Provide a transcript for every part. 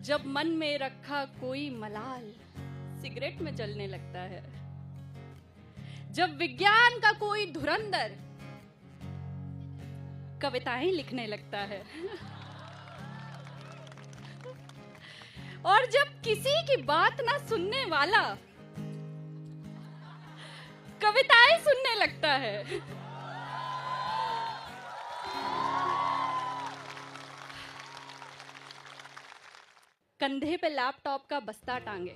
जब मन में रखा कोई मलाल सिगरेट में जलने लगता है, जब विज्ञान का कोई धुरंधर कविताएं लिखने लगता है, और जब किसी की बात ना सुनने वाला कविताएं सुनने लगता है, कंधे पे लैपटॉप का बस्ता टांगे,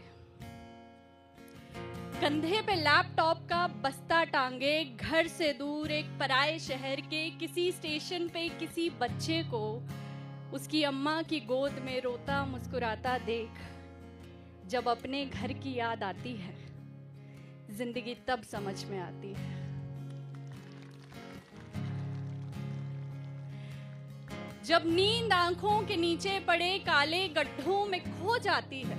कंधे पे लैपटॉप का बस्ता टांगे, घर से दूर एक पराये शहर के किसी स्टेशन पे किसी बच्चे को उसकी अम्मा की गोद में रोता मुस्कुराता देख, जब अपने घर की याद आती है, जिंदगी तब समझ में आती है। जब नींद आंखों के नीचे पड़े काले गड्ढों में खो जाती है,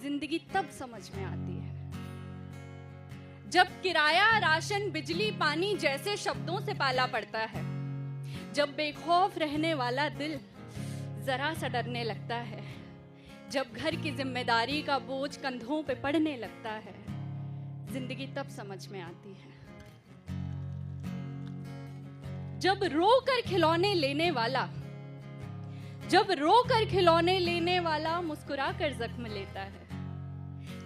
जिंदगी तब समझ में आती है। जब किराया, राशन, बिजली, पानी जैसे शब्दों से पाला पड़ता है, जब बेखौफ रहने वाला दिल जरा सा डरने लगता है, जब घर की जिम्मेदारी का बोझ कंधों पे पड़ने लगता है, जिंदगी तब समझ में आती है। जब रोकर खिलौने लेने वाला, जब रोकर खिलौने लेने वाला मुस्कुरा कर जख्म लेता है,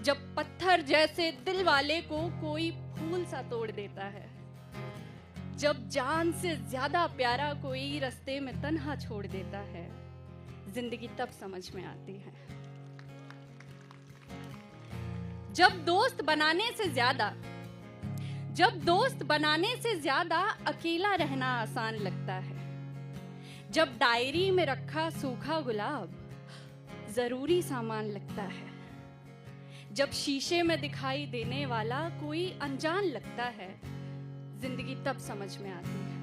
जब पत्थर जैसे दिल वाले को कोई फूल सा तोड़ देता है, जब जान से ज्यादा प्यारा कोई रास्ते में तन्हा छोड़ देता है, जिंदगी तब समझ में आती है। जब दोस्त बनाने से ज्यादा, जब दोस्त बनाने से ज्यादा अकेला रहना आसान लगता है, जब डायरी में रखा सूखा गुलाब जरूरी सामान लगता है, जब शीशे में दिखाई देने वाला कोई अनजान लगता है, जिंदगी तब समझ में आती है।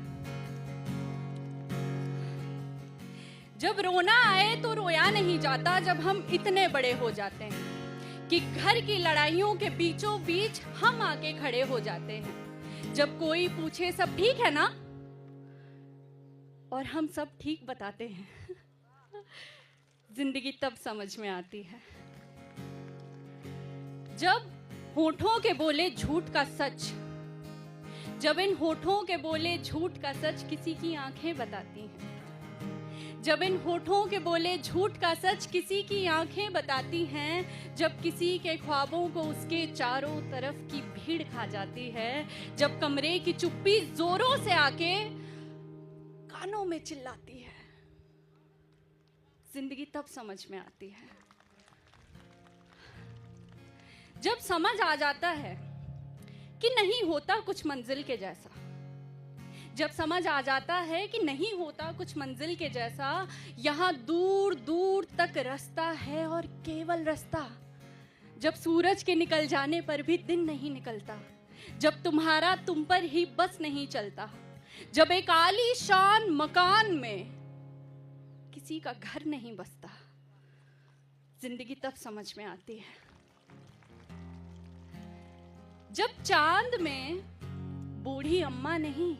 जब रोना आए तो रोया नहीं जाता, जब हम इतने बड़े हो जाते हैं कि घर की लड़ाइयों के बीचों बीच हम आके खड़े हो जाते हैं। जब कोई पूछे सब ठीक है ना, और हम सब ठीक बताते हैं, जिंदगी तब समझ में आती है। जब होठों के बोले झूठ का सच, जब इन होठों के बोले झूठ का सच किसी की आंखें बताती हैं, जब इन होठों के बोले झूठ का सच किसी की आंखें बताती हैं, जब किसी के ख्वाबों को उसके चारों तरफ की भीड़ खा जाती है, जब कमरे की चुप्पी जोरों से आके कानों में चिल्लाती है, जिंदगी तब समझ में आती है। जब समझ आ जाता है कि नहीं होता कुछ मंजिल के जैसा, जब समझ आ जाता है कि नहीं होता कुछ मंजिल के जैसा, यहाँ दूर दूर तक रास्ता है और केवल रास्ता, जब सूरज के निकल जाने पर भी दिन नहीं निकलता, जब तुम्हारा तुम पर ही बस नहीं चलता, जब एक आलीशान मकान में किसी का घर नहीं बसता, जिंदगी तब समझ में आती है। जब चांद में बूढ़ी अम्मा नहीं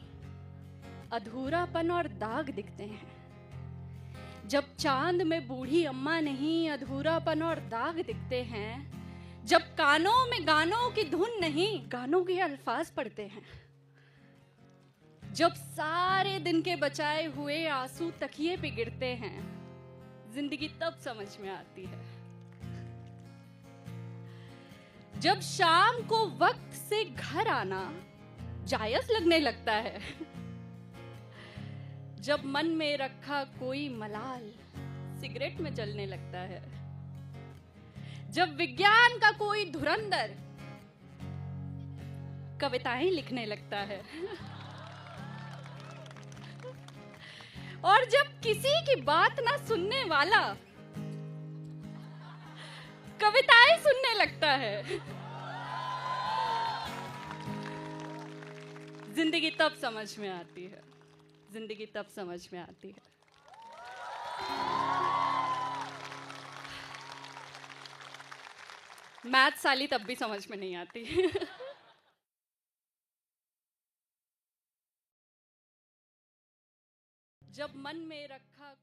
अधूरापन और दाग दिखते हैं, जब चांद में बूढ़ी अम्मा नहीं अधूरापन और दाग दिखते हैं, जब कानों में गानों की धुन नहीं गानों के अल्फाज पड़ते हैं, जब सारे दिन के बचाए हुए आंसू तकिए पे गिरते हैं, जिंदगी तब समझ में आती है। जब शाम को वक्त से घर आना जायज लगने लगता है, जब मन में रखा कोई मलाल सिगरेट में जलने लगता है, जब विज्ञान का कोई धुरंधर कविताएं लिखने लगता है, और जब किसी की बात ना सुनने वाला कविताएं सुनने लगता है, जिंदगी तब समझ में आती है, जिंदगी तब समझ में आती है। मैथ साली तब भी समझ में नहीं आती। जब मन में रखा